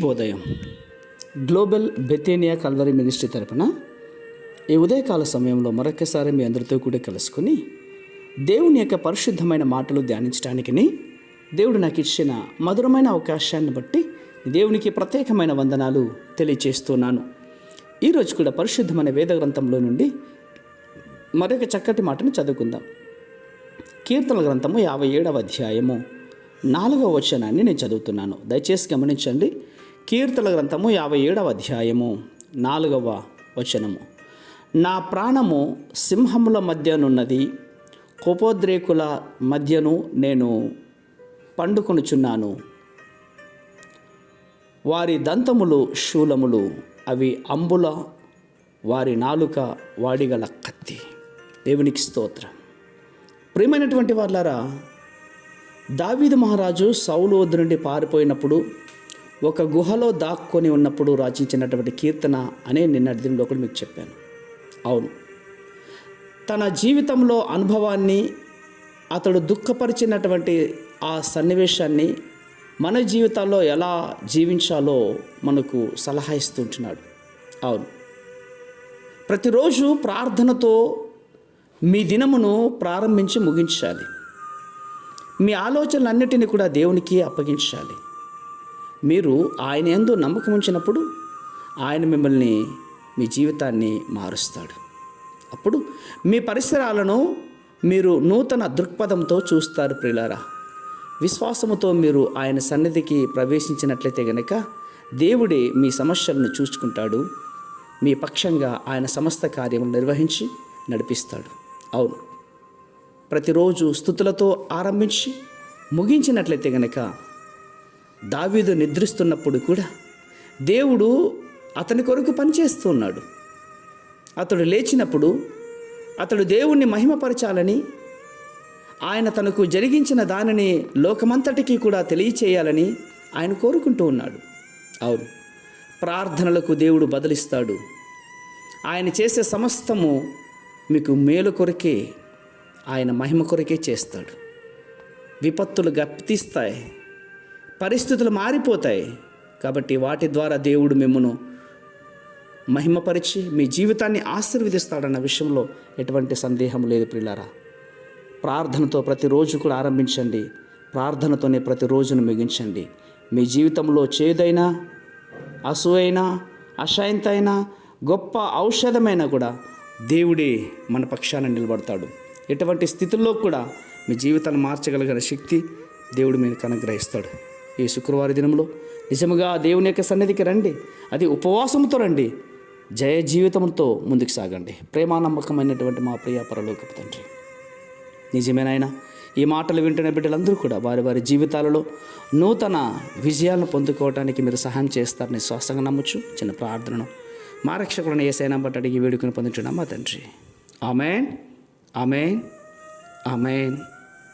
శుభోదయం. Global బెతేనియా Calvary ministry తరపున ఈ ఉదయకాల సమయంలో మరొకసారి మీ అందరితో కూడా కలుసుకుని దేవుని యొక్క పరిశుద్ధమైన మాటలు ధ్యానించడానికి దేవుడు నాకు ఇచ్చిన మధురమైన అవకాశాన్ని బట్టి దేవునికి ప్రత్యేకమైన వందనాలు తెలియచేస్తున్నాను. ఈరోజు కూడా పరిశుద్ధమైన వేద గ్రంథంలో నుండి మరొక చక్కటి మాటను చదువుకుందాం. కీర్తనల గ్రంథము 57వ అధ్యాయము 4వ వచనాన్ని నేను చదువుతున్నాను. దయచేసి గమనించండి. కీర్తనల గ్రంథము 57వ అధ్యాయము 4వ వచనము. నా ప్రాణము సింహముల మధ్యనున్నది, కోపోద్రేకుల మధ్యను నేను పండుకొనుచున్నాను. వారి దంతములు శూలములు, అవి అంబుల, వారి నాలుక వాడిగల కత్తి. దేవునికి స్తోత్రం. ప్రియమైనటువంటి వాళ్ళారా, దావీదు మహారాజు సౌలు వద్ద నుండి పారిపోయినప్పుడు ఒక గుహలో దాక్కొని ఉన్నప్పుడు రచించినటువంటి కీర్తన అనే నిన్నటి దినంలో కూడా మీకు చెప్పాను. అవును, తన జీవితంలో అనుభవాన్ని, అతడు దుఃఖపరిచినటువంటి ఆ సన్నివేశాన్ని మన జీవితాల్లో ఎలా జీవించాలో మనకు సలహా ఇస్తుంటున్నాడు. అవును, ప్రతిరోజు ప్రార్థనతో మీ దినమును ప్రారంభించి ముగించాలి. మీ ఆలోచనలన్నిటినీ కూడా దేవునికి అప్పగించాలి. మీరు ఆయన యందు నమ్మకం ఉంచినప్పుడు ఆయన మిమ్మల్ని, మీ జీవితాన్ని మారుస్తాడు. అప్పుడు మీ పరిసరాలను మీరు నూతన దృక్పథంతో చూస్తారు. ప్రియులారా, విశ్వాసముతో మీరు ఆయన సన్నిధికి ప్రవేశించినట్లయితే గనక దేవుడే మీ సమస్యలను చూసుకుంటాడు. మీ పక్షంగా ఆయన సమస్త కార్యములు నిర్వహించి నడిపిస్తాడు. అవును, ప్రతిరోజు స్తుతులతో ఆరంభించి ముగించినట్లయితే గనక దావీదు నిద్రిస్తున్నప్పుడు కూడా దేవుడు అతని కొరకు పనిచేస్తూ ఉన్నాడు. అతడు లేచినప్పుడు అతడు దేవుణ్ణి మహిమపరచాలని, ఆయన తనకు జరిగించిన దానిని లోకమంతటికీ కూడా తెలియచేయాలని ఆయన కోరుకుంటూ ఉన్నాడు. అవును, ప్రార్థనలకు దేవుడు బదులిస్తాడు. ఆయన చేసే సమస్తము మీకు మేలు కొరకే, ఆయన మహిమ కొరకే చేస్తాడు. విపత్తులు గప్తిస్తాయి, పరిస్థితులు మారిపోతాయి. కాబట్టి వాటి ద్వారా దేవుడు మిమ్మను మహిమపరిచి మీ జీవితాన్ని ఆశీర్వదిస్తాడన్న విషయంలో ఎటువంటి సందేహం లేదు. ప్రియులారా, ప్రార్థనతో ప్రతిరోజు కూడా ఆరంభించండి. ప్రార్థనతోనే ప్రతిరోజును ముగించండి. మీ జీవితంలో చేదైనా, అసూయైనా, అశాంతైనా, గొప్ప ఔషధమైనా కూడా దేవుడే మన పక్షాన నిలబడతాడు. ఎటువంటి స్థితుల్లో కూడా మీ జీవితాన్ని మార్చగలిగిన శక్తి దేవుడు మీకు అనుగ్రహిస్తాడు. ఈ శుక్రవారం దినంలో నిజముగా దేవుని యొక్క సన్నిధికి రండి. అది ఉపవాసంతో రండి. జయ జీవితంతో ముందుకు సాగండి. ప్రేమానమ్మకమైనటువంటి మా ప్రియ పరలోకపు తండ్రి, నిజమేనాయన, ఈ మాటలు వింటున్న బిడ్డలందరూ కూడా వారి వారి జీవితాలలో నూతన విజయాలను పొందుకోవడానికి మీరు సహాయం చేస్తారని శ్వాసంగా నమ్మచ్చు. చిన్న ప్రార్థనను మా రక్షకులను యేసయ్య బట్టి అడిగి వేడుకొని పొందుతున్నాం మా తండ్రి. ఆమేన్, ఆమేన్, ఆమేన్.